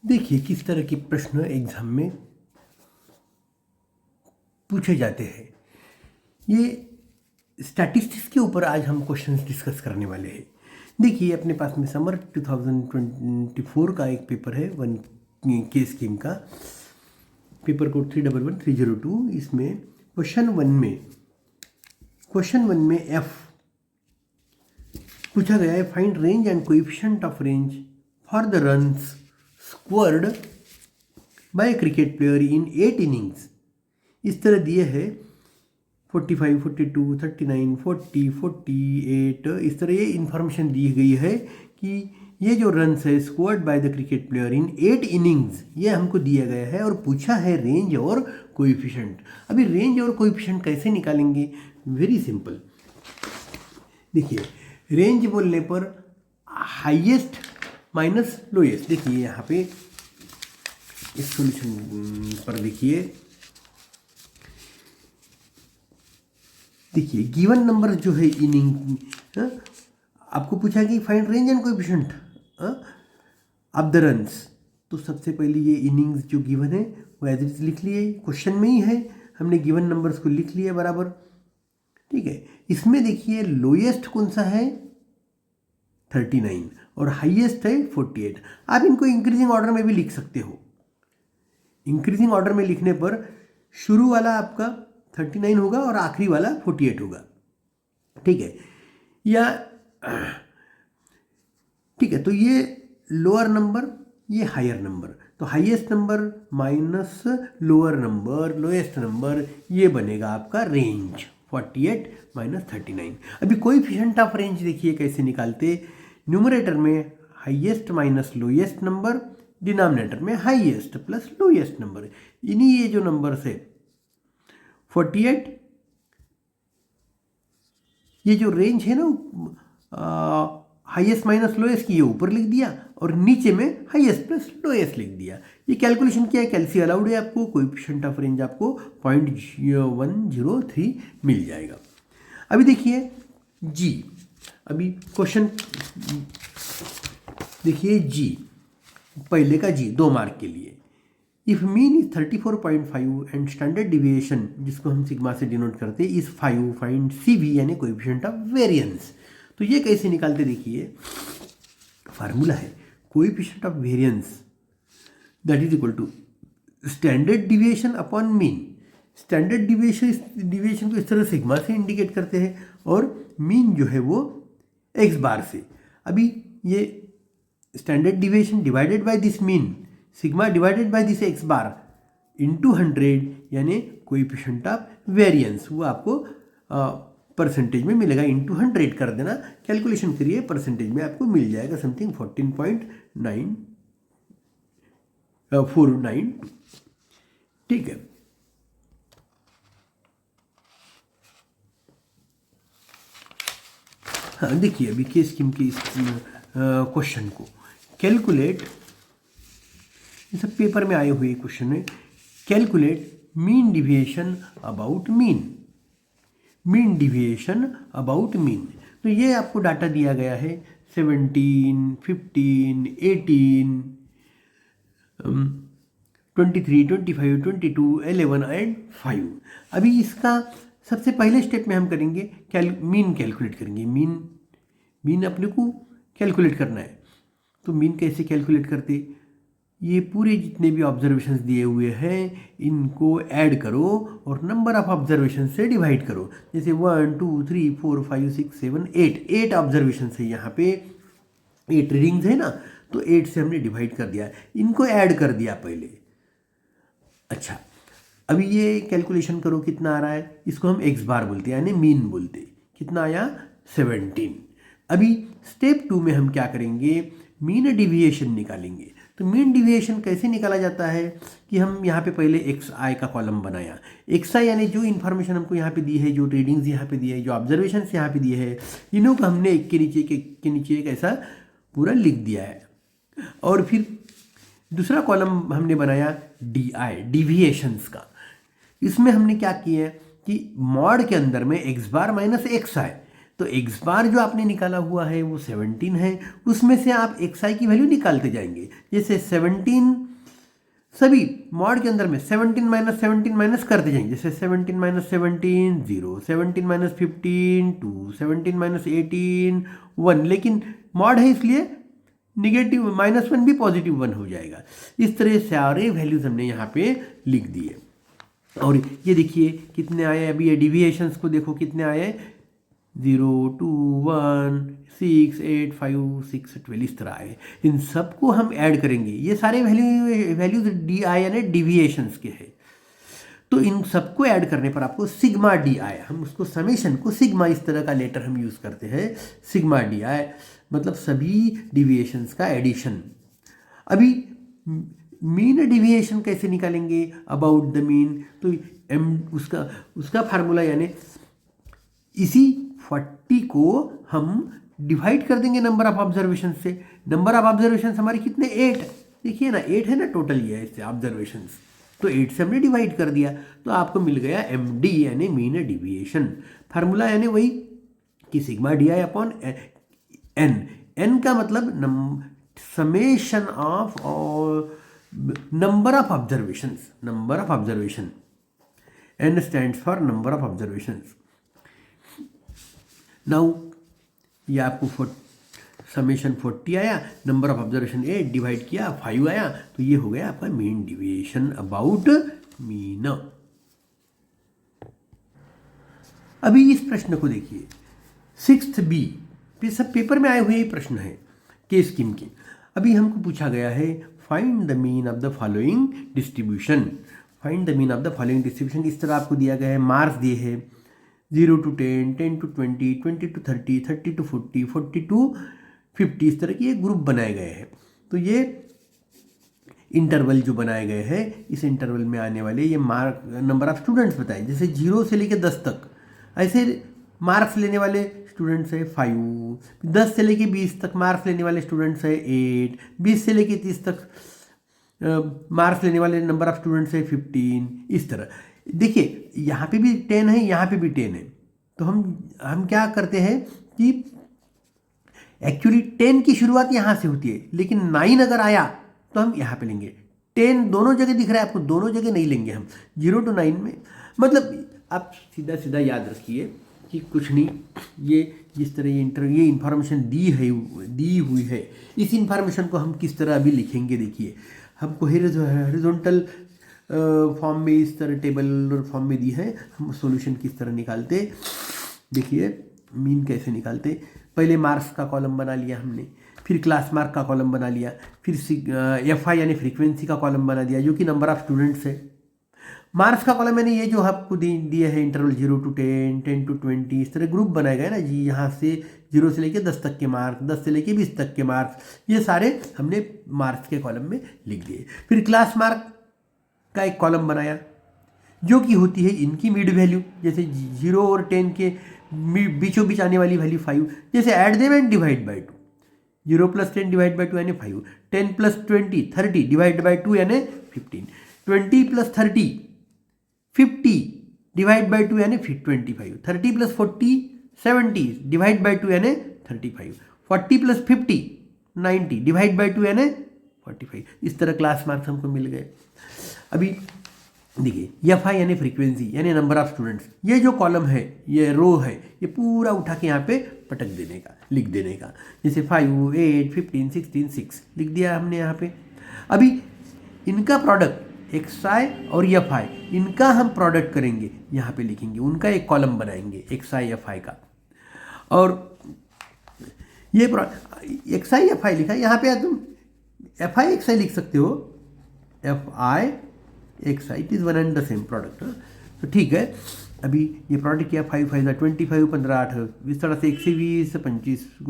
देखिए किस तरह के प्रश्न एग्जाम में पूछे जाते हैं। ये स्टैटिस्टिक्स के ऊपर आज हम क्वेश्चंस डिस्कस करने वाले हैं। देखिए अपने पास में समर 2024 का एक पेपर है, वन के स्कीम का, पेपर कोड 311302। इसमें क्वेश्चन वन में एफ पूछा गया है, find range and coefficient of range for the runs scored by cricket player in 8 innings. इस तरह दिए है 45, 42, 39, 40, 48। इस तरह ये इन्फॉर्मेशन दी गई है कि ये जो रन्स है scored by the cricket player in 8 innings, ये हमको दिया गया है और पूछा है रेंज और कोएफिशिएंट। अभी रेंज और कोएफिशिएंट कैसे निकालेंगे? Very simple. देखिए रेंज बोलने पर हाईएस्ट माइनस लोएस्ट। देखिए यहाँ पे इस सॉल्यूशन पर देखिए गिवन नंबर जो है इनिंग, आपको पूछा कि find range and coefficient of the runs. तो सबसे पहले ये इनिंग्स जो गिवन है वो एज इट लिख लिए, क्वेश्चन में ही है, हमने गिवन नंबर्स को लिख लिया बराबर। ठीक है, इसमें देखिए लोएस्ट कौन सा है 39 और हाईएस्ट है 48। आप इनको इंक्रीजिंग ऑर्डर में भी लिख सकते हो। इंक्रीजिंग ऑर्डर में लिखने पर शुरू वाला आपका 39 होगा और आखिरी वाला 48 होगा। ठीक है, या ठीक है, तो ये लोअर नंबर, ये हायर नंबर, तो highest number minus lower number lowest number, ये बनेगा आपका रेंज 48 माइनस 39। अभी कोएफिशिएंट ऑफ रेंज देखिए कैसे निकालते। न्यूमरेटर में highest minus lowest number, denominator में हाईएस्ट प्लस लोएस्ट नंबर। इन्हीं ये जो नंबर है 48, ये जो रेंज है ना हाईएस्ट माइनस लोएस्ट की, ये ऊपर लिख दिया और नीचे में हाईएस्ट प्लस लोएस्ट लिख दिया। ये कैलकुलेशन क्या है, कैलसी अलाउड है आपको। कोएफिशिएंट ऑफ रेंज आपको 0.103 मिल जाएगा। अभी देखिए जी, अभी क्वेश्चन देखिए जी, पहले का जी 2 मार्क के लिए। If mean is 34.5 and standard deviation, जिसको हम सिग्मा से डिनोट करते हैं, इज 5, फाइंड CV यानी कोएफिशिएंट ऑफ वेरिएंस। तो ये कैसे निकालते देखिए, फार्मूला है coefficient of variance that is equal to standard deviation upon mean. Standard deviation को इस तरह सिग्मा से इंडिकेट करते हैं और मीन जो है वो x बार से। अभी ये standard deviation divided by this mean, sigma divided by this x bar into 100 यानी कोएफिशिएंट ऑफ वेरिएंस, वो आपको परसेंटेज में मिलेगा। इंटू 100 कर देना, कैलकुलेशन करिए, परसेंटेज में आपको मिल जाएगा समथिंग 14.949। ठीक है, हाँ देखिए अभी के स्कीम के इस क्वेश्चन को कैलकुलेट, ये सब पेपर में आए हुए क्वेश्चन है। Calculate mean deviation about mean, mean deviation about mean. तो ये आपको डाटा दिया गया है 17, 15, 18, 23, 25, 22, 11 एंड 5। अभी इसका सबसे पहले स्टेप में हम करेंगे मीन कैलकुलेट करेंगे। मीन अपने को कैलकुलेट करना है। तो मीन कैसे कैलकुलेट करते, ये पूरे जितने भी ऑब्जर्वेशंस दिए हुए हैं इनको ऐड करो और नंबर ऑफ ऑब्जर्वेशन से डिवाइड करो। जैसे 1, 2, 3, 4, 5, 6, 7, 8 ऑब्जर्वेशन है, यहाँ पे 8 रीडिंग्स है ना, तो 8 से हमने डिवाइड कर दिया, इनको ऐड कर दिया पहले। अच्छा, अभी ये कैलकुलेशन करो कितना आ रहा है, इसको हम x बार बोलते हैं यानी मीन बोलते। कितना आया 17। अभी स्टेप 2 में हम क्या करेंगे, मीन डिविएशन निकालेंगे। तो मीन डिविएशन कैसे निकाला जाता है कि हम यहाँ पे पहले XI का कॉलम बनाया। XI यानी जो इन्फॉर्मेशन हमको यहाँ पे दी है, जो रीडिंग्स यहाँ पे दी है, जो ऑब्जर्वेशन यहाँ पे दिए है, इन्हों को हमने एक के नीचे एक ऐसा पूरा लिख दिया है। और फिर दूसरा कॉलम हमने बनाया DI डिविएशंस का। इसमें हमने क्या किया है कि मॉड के अंदर में x बार माइनस XI, तो एक्स बार जो आपने निकाला हुआ है वो 17 है, उसमें से आप एक्स आई की वैल्यू निकालते जाएंगे। जैसे 17 सभी मॉड के अंदर में 17 माइनस करते जाएंगे। जैसे 17 माइनस 17 0, 17 माइनस 15 2, 17 माइनस 18 1, लेकिन मॉड है इसलिए निगेटिव -1 भी पॉजिटिव 1 हो जाएगा। इस तरह सारे वैल्यूज हमने यहाँ पे लिख दिए। और ये देखिए कितने आए, अभी ये डिविएशंस को देखो कितने आए, 0 2 1 6 8 5 6 12 इस तरह आए। इन सबको हम ऐड करेंगे, ये सारे वैल्यूज डी आई यानी डिविएशंस के हैं। तो इन सबको ऐड करने पर आपको सिग्मा डी आई, हम उसको समेशन को सिग्मा इस तरह का लेटर हम यूज़ करते हैं, सिग्मा डी आई मतलब सभी डिविएशंस का एडिशन। अभी मीन डिविएशन कैसे निकालेंगे, अबाउट द मीन, तो एम उसका फार्मूला यानी इसी 40 को हम डिवाइड कर देंगे नंबर ऑफ ऑब्जर्वेशन से। नंबर ऑफ ऑब्जर्वेशन हमारे कितने, 8, देखिए ना 8 है ना टोटल, ये इससे ऑब्जर्वेशन, तो 8 से हमने डिवाइड कर दिया, तो आपको मिल गया MD यानी मीन डिविएशन। फार्मूला यानी वही कि sigma d i upon n का मतलब summation of number of observation, n stands for number of observation. Now ये आपको समेशन 40 आया, नंबर ऑफ ऑब्जर्वेशन 8 डिवाइड किया 5 आया, तो ये हो गया आपका मीन डिविएशन अबाउट मीन। अभी इस प्रश्न को देखिए 6th B, सब पेपर में आए हुए प्रश्न है के स्कीम के। अभी हमको पूछा गया है find the mean of the following distribution, इस तरह आपको दिया गया है, मार्क्स दिए हैं 0 to 10, 10 to 20, 20 to 30, 30 to 40, 40 to 50, इस तरह के ग्रुप बनाए गए हैं। तो ये इंटरवल जो बनाए गए हैं, इस इंटरवल में आने वाले ये नंबर ऑफ स्टूडेंट्स बताए, जैसे 0 से लेकर 10 तक। ऐसे मार्क्स लेने वाले स्टूडेंट्स है 5, 10 से लेके 20 तक मार्क्स लेने वाले स्टूडेंट्स है 8, 20 से लेके 30 तक मार्क्स लेने वाले नंबर ऑफ स्टूडेंट्स है 15, इस तरह। देखिए यहाँ पे भी 10 है, यहाँ पे भी 10 है, तो हम क्या करते हैं कि एक्चुअली 10 की शुरुआत यहाँ से होती है, लेकिन 9 अगर आया तो हम यहाँ पे लेंगे। 10 दोनों जगह दिख रहा है आपको, दोनों जगह नहीं लेंगे हम, 0 to 9 में। मतलब आप सीधा सीधा याद रखिए कि कुछ नहीं, ये जिस तरह ये इन्फॉर्मेशन दी हुई है, इस इन्फॉर्मेशन को हम किस तरह अभी लिखेंगे। देखिए हमको हॉरिजॉन्टल फॉर्म में इस तरह टेबल फॉर्म में दी है, हम सॉल्यूशन किस तरह निकालते। देखिए मीन कैसे निकालते, पहले मार्क्स का कॉलम बना लिया हमने, फिर क्लास मार्क का कॉलम बना लिया, फिर FI यानी फ्रीक्वेंसी का कॉलम बना दिया जो कि नंबर ऑफ स्टूडेंट्स है। मार्क्स का कॉलम यानी ये जो आपको दिया है इंटरवल 0 to 10, 10 to 20, इस तरह ग्रुप बनाए गए ना जी, यहाँ से 0 से लेके 10 तक के मार्क्स, 10 से लेके 20 तक के मार्क्स, ये सारे हमने मार्क्स के कॉलम में लिख दिए। फिर क्लास मार्क का एक कॉलम बनाया जो कि होती है इनकी मिड वैल्यू, जैसे 0 और 10 के बीचों बीच आने वाली वैल्यू 5, जैसे add them and divide by 2, 0 + 10 divide by 2 यानी 5, 10 + 20 30 डिवाइड बाई 2 यानी 15, 20 + 30 50 डिवाइड बाई 2 यानी 25, 30 + 40 70 डिवाइड बाई 2 यानी 35, 40 + 50 90 डिवाइड बाई 2 यानी 45। इस तरह क्लास मार्क्स हमको मिल गए। अभी देखिए FI यानी फ्रीक्वेंसी यानी नंबर ऑफ स्टूडेंट्स, ये जो कॉलम है, ये रो है, ये पूरा उठा के यहाँ पे पटक देने का, लिख देने का, जैसे 5 8 15 16 6 लिख दिया हमने यहाँ पे। अभी इनका प्रोडक्ट XI और FI, इनका हम प्रोडक्ट करेंगे, यहाँ पे लिखेंगे, उनका एक कॉलम बनाएंगे XI FI का। और ये XI FI लिखा, यहाँ पे तुम FI XI लिख सकते हो, FI XI, it is one and the same product. तो ठीक है, अभी ये प्रोडक्ट किया 5 5 25 15 8, इस तरह से 120 25 ×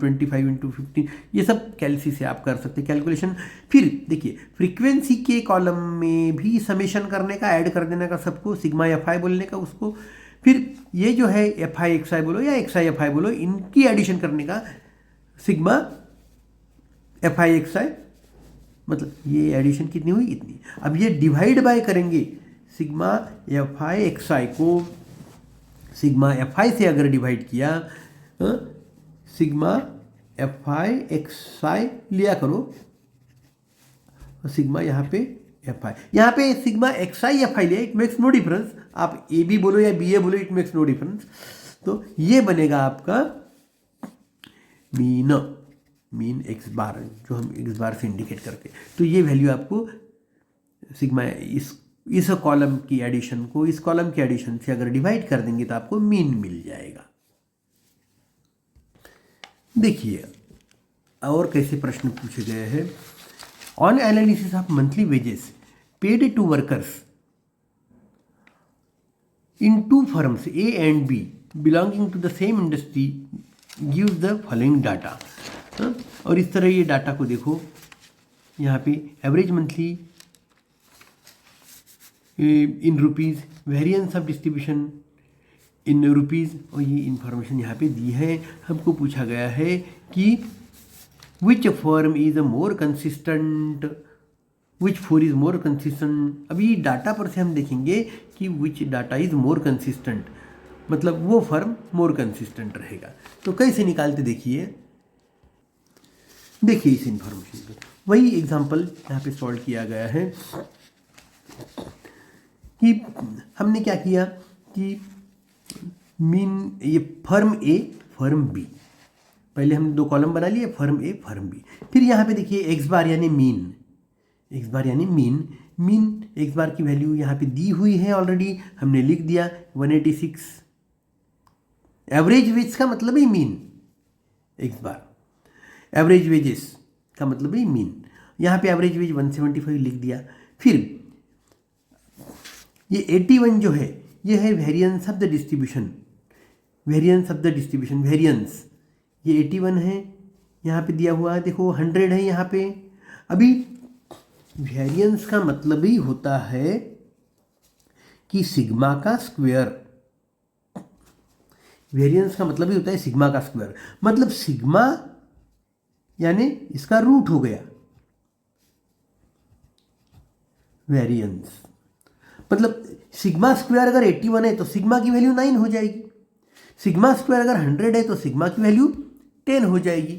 25 × 15, ये सब कैलसी से आप कर सकते हैं कैलकुलेशन। फिर देखिए फ्रीक्वेंसी के कॉलम में भी समेशन करने का, ऐड कर देने का सबको, सिग्मा FI बोलने का उसको, फिर ये जो है FI XI बोलो या XI FI बोलो, इनकी एडिशन करने का सिग्मा FI XI, मतलब ये एडिशन कितनी हुई, इतनी। अब ये डिवाइड बाय करेंगे सिग्मा FI XI को सिग्मा एफ आई से अगर डिवाइड किया, सिग्मा एफ आई एक्स आई लिया करो, और सिग्मा यहाँ पे एफ आई, यहाँ पे sigma x I F I लिया, इट मेक्स नो डिफरेंस, आप ए बी बोलो या बी ए बोलो, इट मेक्स नो डिफरेंस। तो ये बनेगा आपका मीन एक्स बार, जो हम एक्स बार से इंडिकेट करते हैं। तो ये वैल्यू आपको सिग्मा इस कॉलम की एडिशन को इस कॉलम की एडिशन से अगर डिवाइड कर देंगे तो आपको मीन मिल जाएगा। देखिए और कैसे प्रश्न पूछे गए हैं। On analysis of monthly wages paid to workers in two firms A and B belonging to the same industry gives the following data. और इस तरह ये डाटा को देखो, यहाँ पे average monthly in rupees, variance of distribution in rupees, और ये इंफॉर्मेशन यहाँ पे दी है। हमको पूछा गया है कि विच firm is a more consistent, which four is more consistent. अभी डाटा पर से हम देखेंगे कि विच डाटा इज़ मोर कंसिस्टेंट, मतलब वो फर्म मोर कंसिस्टेंट रहेगा। तो कैसे निकालते देखिए इस इंफॉर्मेशन को, वही एग्जांपल यहाँ पे सॉल्व किया गया है कि हमने क्या किया कि मीन ये फर्म ए फर्म बी, पहले हम दो कॉलम बना लिए, फर्म ए फर्म बी। फिर यहाँ पे देखिए एक्स बार यानी मीन, एक्स बार की वैल्यू यहाँ पे दी हुई है ऑलरेडी, हमने लिख दिया 186। एवरेज वेज का मतलब ही मीन, एक्स बार एवरेज वेजेस का मतलब ही मीन, यहाँ पे एवरेज वेज 175 लिख दिया। फिर ये 81 जो है ये है variance of the distribution, variance ये 81 है, यहाँ पे दिया हुआ है देखो 100 है यहाँ पे। अभी वेरिएंस का मतलब ही होता है कि सिग्मा का स्क्वायर, वेरिएंस का मतलब ही होता है सिग्मा का स्क्वायर, मतलब सिग्मा यानी इसका रूट हो गया वेरिएंस, मतलब सिग्मा स्क्वायर अगर 81 है तो सिग्मा की वैल्यू 9 हो जाएगी, सिग्मा स्क्वायर अगर 100 है तो सिग्मा की वैल्यू 10 हो जाएगी।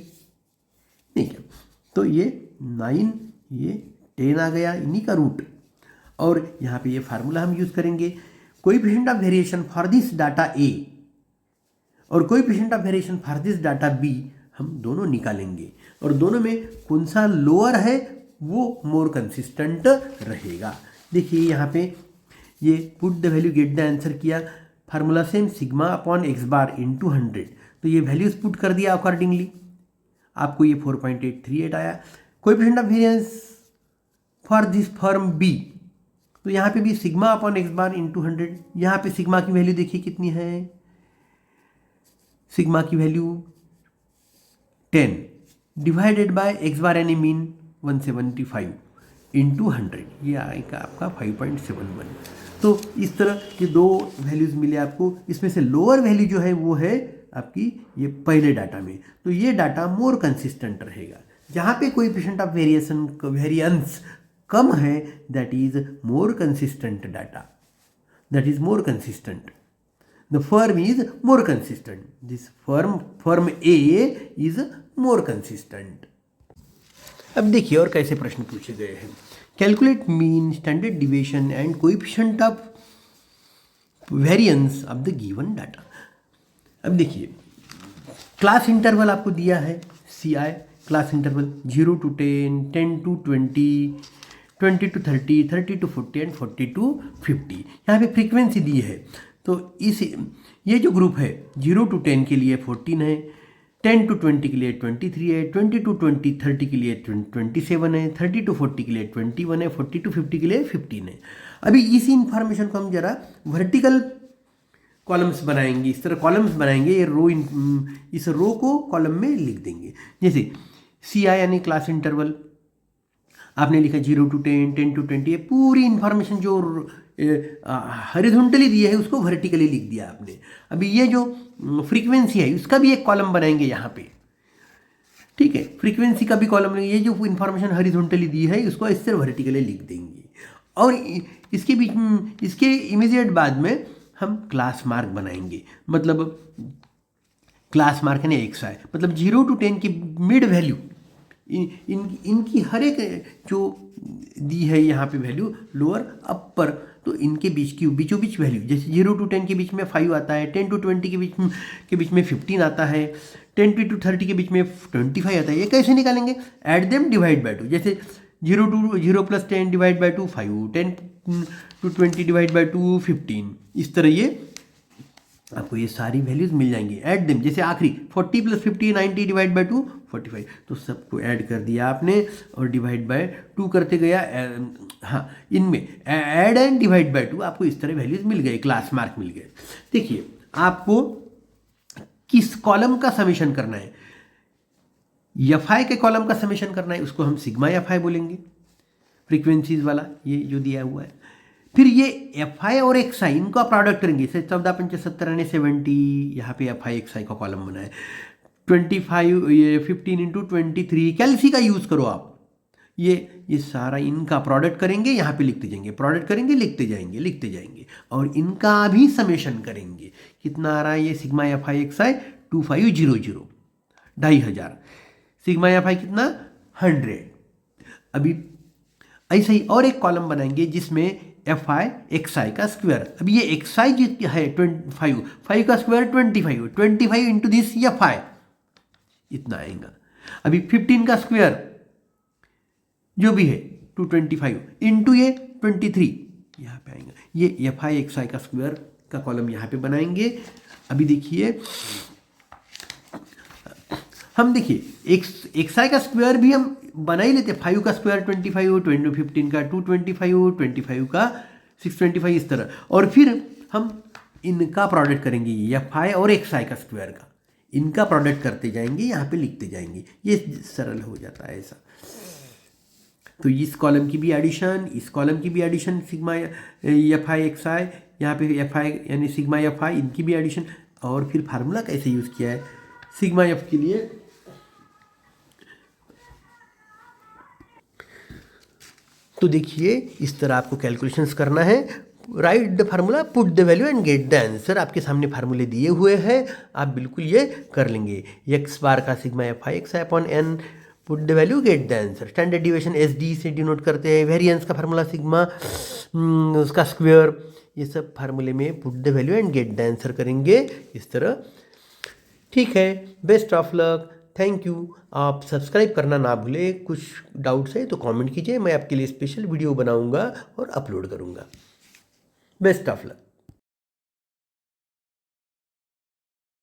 ठीक है, तो ये 9 ये 10 आ गया इन्हीं का रूट। और यहाँ पे ये फार्मूला हम यूज करेंगे, coefficient of variation for this data A और coefficient of variation for this data B हम दोनों निकालेंगे, और दोनों में कौन सा लोअर है वो मोर कंसिस्टेंट रहेगा। देखिए यहाँ पे ये put the value get the answer किया, formula same sigma upon x bar into 100, तो ये वैल्यूज पुट कर दिया अकॉर्डिंगली, आपको ये 4.838 आया। Coefficient of variance for this firm B, तो यहाँ पे भी sigma upon x bar into 100, यहाँ पे सिग्मा की वैल्यू देखिए कितनी है, सिग्मा की वैल्यू 10 डिवाइडेड बाय एक्स बार यानी मीन 175 इंटू 100, ये आएगा आपका 5.71। तो इस तरह के दो वैल्यूज़ मिले आपको, इसमें से लोअर वैल्यू जो है वो है आपकी ये पहले डाटा में, तो ये डाटा मोर कंसिस्टेंट रहेगा। जहाँ पे कोएफिशिएंट ऑफ वेरिएंस कम है that is more consistent data, that is more consistent, the firm is more consistent, this firm A is more consistent. अब देखिए और कैसे प्रश्न पूछे गए हैं। Calculate mean, standard deviation and coefficient of variance of the given data. अब देखिए क्लास इंटरवल आपको दिया है CI, class interval 0 to 10, 10 to 20, 20 to 30, 30 to 40 and 40 to 50। यहाँ पे फ्रीक्वेंसी दी है, तो ये जो ग्रुप है 0 to 10 के लिए 14 है, 10 to 20 के लिए 23 है, 20 to 30 के लिए 27 है, 30 to 40 के लिए 21 है, 40 to 50 के लिए 15 है। अभी इसी इंफॉर्मेशन को हम जरा वर्टिकल कॉलम्स बनाएंगे, इस तरह कॉलम्स बनाएंगे, ये इस रो को कॉलम में लिख देंगे। जैसे CI यानी क्लास इंटरवल आपने लिखा 0 to 10, 10 to 20, ये पूरी इंफॉर्मेशन जो हॉरिजॉन्टली दी है उसको वर्टिकली लिख दिया आपने। अभी ये जो फ्रीक्वेंसी है उसका भी एक कॉलम बनाएंगे यहाँ पे, ठीक है, फ्रीक्वेंसी का भी कॉलम बनाएंगे। ये जो इंफॉर्मेशन हॉरिजॉन्टली दी है उसको इस तरह वर्टिकली लिख देंगे, और इसके बीच में इसके इमीडिएट बाद में हम क्लास मार्क बनाएंगे, मतलब क्लास मार्क यानी एक्स आई, मतलब 0 to 10 की मिड वैल्यू, इनकी हर एक जो दी है यहाँ पे वैल्यू लोअर अपर, तो इनके बीच की बीचों बीच वैल्यू, जैसे 0 to 10 के बीच में 5 आता है, 10 to 20 के बीच में 15 आता है, 10 to 30 के बीच में 25 आता है। ये कैसे निकालेंगे? ऐड देम डिवाइड बाय 2, जैसे 0 + 10 divide by 2 5, 10 to 20 divide by 2 15, इस तरह ये आपको ये सारी वैल्यूज मिल जाएंगी। ऐड देम, जैसे आखिरी 40 + 50 90 डिवाइड बाय 2 45, तो सबको ऐड कर दिया आपने और डिवाइड बाय 2 करते गया। हाँ, इनमें ऐड एंड डिवाइड बाय 2 आपको इस तरह वैल्यूज मिल गए, क्लास मार्क मिल गए। देखिए आपको किस कॉलम का समेशन करना है, एफ आई के कॉलम का समेशन करना है, उसको हम सिग्मा एफ आई बोलेंगे, फ्रीक्वेंसीज वाला ये जो दिया हुआ है। फिर ये एफ आई और एक्स आई इनका प्रोडक्ट करेंगे, जैसे 14 × 75 यानी 70, यहाँ पे एफ आई एक्स आई का कॉलम बना है। 25 ये 15 × 23, कैलसी का यूज़ करो आप, ये सारा इनका प्रोडक्ट करेंगे, यहाँ पे लिखते जाएंगे, प्रोडक्ट करेंगे, लिखते जाएंगे और इनका भी समेशन करेंगे। कितना आ रहा है ये sigma f i x I 2500, 2500, sigma f आई कितना 100। अभी ऐसे ही और एक कॉलम बनाएंगे जिसमें एफ आई एक्स आई का स्क्वायर। अभी ये एक्स आई जो है 25, 5 का square 25 into this F I इतना आएगा। अभी 15 का स्क्वायर जो भी है 225 इंटू ये 23 यहाँ पे आएगा। ये एफ आई एक्स आई का स्क्वायर का कॉलम यहाँ पे बनाएंगे। अभी देखिए हम देखिए एक्स आई का स्क्वायर भी हम बना ही लेते हैं, 5 का स्क्वायर 25, 15 का 225, 25 का 625, इस तरह। और फिर हम इनका प्रोडक्ट करेंगे, एफ आई और एक्स आई का स्क्वायर का, इनका प्रोडक्ट करते जाएंगे, यहाँ पे लिखते जाएंगे, ये सरल हो जाता है ऐसा। तो इस कॉलम की भी एडिशन, इस कॉलम की भी addition, sigma f i x i, यहाँ पे एफ आई यानी सिग्मा एफ आई, इनकी भी एडिशन। और फिर फार्मूला कैसे यूज़ किया है सिग्मा एफ के लिए, तो देखिए इस तरह आपको कैलकुलेशंस करना है। Right the formula, put the value and gate the answer. आपके सामने फार्मूले दिए हुए हैं, आप बिल्कुल ये कर लेंगे। एक्स बार का sigma f i x i upon n, put the value get the answer. Standard deviation s d से डिनोट करते हैं। वेरिएंस का फार्मूला सिग्मा उसका स्क्वायर, ये सब फार्मूले में put the value and gate the answer करेंगे इस तरह। ठीक है, best of luck, thank you. आप सब्सक्राइब करना ना भूलें। कुछ डाउट्स है तो कमेंट कीजिए, मैं आपके लिए स्पेशल वीडियो बनाऊंगा और अपलोड करूंगा। Best of luck.